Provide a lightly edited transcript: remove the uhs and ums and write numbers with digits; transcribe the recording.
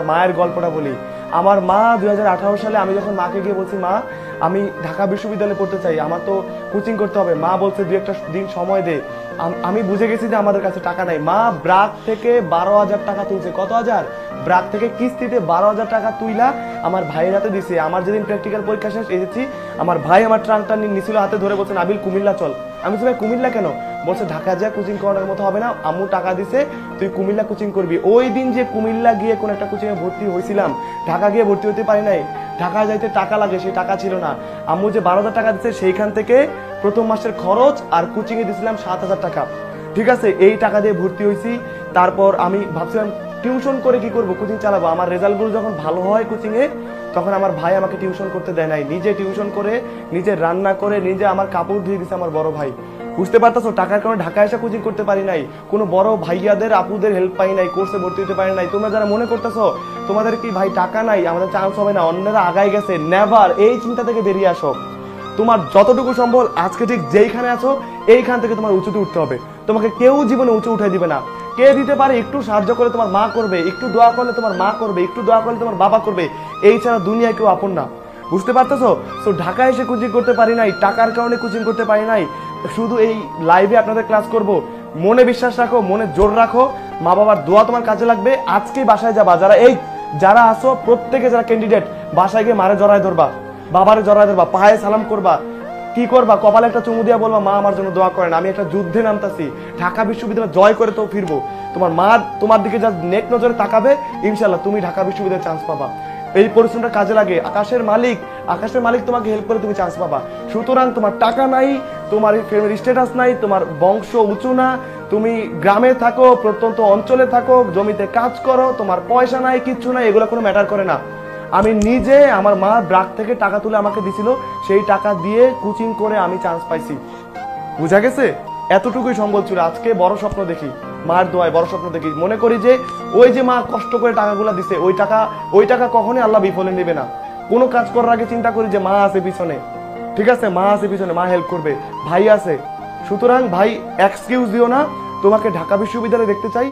মায়ের গল্পটা বলি। আমার মা 2018 সালে আমি যখন মাকে গিয়ে বলছি মা আমি ঢাকা বিশ্ববিদ্যালয়ে পড়তে চাই, আমার তো কোচিং করতে হবে, মা বলছে 2-1 দিন সময় দে। আমি বুঝে গেছি যে আমাদের কাছে টাকা নাই। মা ব্রাক থেকে 12,000 টাকা তুলছে। কত হাজার? ব্রাক থেকে কিস্তিতে 12,000 টাকা তুইলা আমার ভাইয়ের হাতে দিছে। আমার যেদিন প্র্যাকটিক্যাল পরীক্ষা শেষ এসেছি, আমার ভাই আমার ট্রাঙ্কটা নিছিল হাতে ধরে, বলছে নাবিল কুমিল্লা চল। আমি বলছি ভাই কুমিল্লা কেন? বলছে ঢাকা যা কোচিং করার মতো হবে না, আম্মু টাকা দিছে, তুই কুমিল্লা কোচিং করবি। ওই দিন যে কুমিল্লা গিয়ে কোন একটা কোচিং এ ভর্তি হয়েছিলাম, ঢাকা গিয়ে ভর্তি হতে পারি নাই। ঢাকা যাইতে টাকা লাগে, সেই টাকা ছিল না। আম্মু যে 12,000 টাকা দিচ্ছে সেইখান থেকে প্রথম মাসের খরচ আর কোচিং এ দিছিলাম 7,000 টাকা। ঠিক আছে, এই টাকা দিয়ে ভর্তি হয়েছি। তারপর আমি ভাবছিলাম টিউশন করে কি করব, কোচিং চালাবো। আমার রেজাল্টগুলো যখন ভালো হয় কোচিং এ, তখন আমার ভাই আমাকে টিউশন করতে দেয় নাই, নিজে টিউশন করে, নিজে রান্না করে, নিজে আমার কাপড় ধুয়ে দিছে আমার বড় ভাই। বুঝতে পারতেছো, টাকার কারণে ঢাকা এসে কোচিং করতে পারি নাই, কোনো বড় ভাইয়াদের আপুদের হেল্প পাই নাই, কোর্সে ভর্তি হতে পারি নাই। তোমরা যারা মনে করতেছো তোমাদের কি ভাই টাকা নাই, আমাদের চান্স হবে না, অন্যরা আগায় গেছে, নেভার। এই চিন্তা থেকে বেরিয়ে আসো। তোমার যতটুকু সম্ভব আজকে ঠিক যেইখানে আছো এইখান থেকে তোমার উঁচুতে উঠতে হবে। তোমাকে কেউ জীবনে উঁচু উঠাই দিবে না। কে দিতে পারে? একটু সাহায্য করলে তোমার মা করবে, একটু দোয়া করলে তোমার মা করবে, একটু দোয়া করলে তোমার বাবা করবে। এই ছাড়া দুনিয়ায় কেউ আপন না। বুঝতে পারতেছো? তো ঢাকায় এসে কোচিং করতে পারি নাই, টাকার কারণে কোচিং করতে পারি নাই। শুধু এই লাইভে আপনাদের ক্লাস করব। মনে বিশ্বাস রাখো, মনে জোর রাখো, মা বাবার দোয়া তোমার কাজে লাগবে। আজকেই বাসায় যাবা, যারা আসো প্রত্যেকে, যারা ক্যান্ডিডেট, বাসায় গিয়ে মারে জড়ায় ধরবা, বাবারে জড়ায় ধরবা, পায়ে সালাম করবা। কি করবা? কপালে একটা চুমু দিয়া বলবা মা আমার জন্য দোয়া করেন, আমি একটা যুদ্ধে নামতাছি, ঢাকা বিশ্ববিদ্যালয় জয় করে তো ফিরবো। তোমার মা তোমার দিকে যা নেক নজরে তাকাবে, ইনশাল্লাহ তুমি ঢাকা বিশ্ববিদ্যালয়ে চান্স পাবা। এই পরিশ্রমটা কাজে লাগে। আকাশের মালিক তোমাকে হেল্প করে তুমি চান্স পাবা। সুতরাং তোমার টাকা নাই, তোমার ফ্যামিলি স্ট্যাটাস নাই, তোমার বংশ উঁচু না, তুমি গ্রামে থাকো, প্রত্যন্ত অঞ্চলে থাকো, জমিতে কাজ করো, তোমার পয়সা নাই, কিচ্ছু নাই, এগুলো কোনো ম্যাটার করে না। আমি নিজে, আমার মা ব্রাক থেকে টাকা তুলে আমাকে দিছিল, সেই টাকা দিয়ে কোচিং করে আমি চান্স পাইছি। বুঝা গেছে? এতটুকুই সম্বল ছিল। আজকে বড় স্বপ্ন দেখি, মায়ের দোয়ায় বড় স্বপ্ন দেখি। মনে করি যে ওই যে মা কষ্ট করে টাকাগুলো দিছে, ওই টাকা কখনোই আল্লাহ বিফলে নেবে না। কোনো কাজ করার আগে চিন্তা করি যে মা আছে পিছনে, ঠিক আছে, মা আছে পিছনে, মা হেল্প করবে, ভাই আছে। সুতরাং ভাই এক্সকিউজ দিও না, তোমাকে ঢাকা বিশ্ববিদ্যালয়ে দেখতে চাই।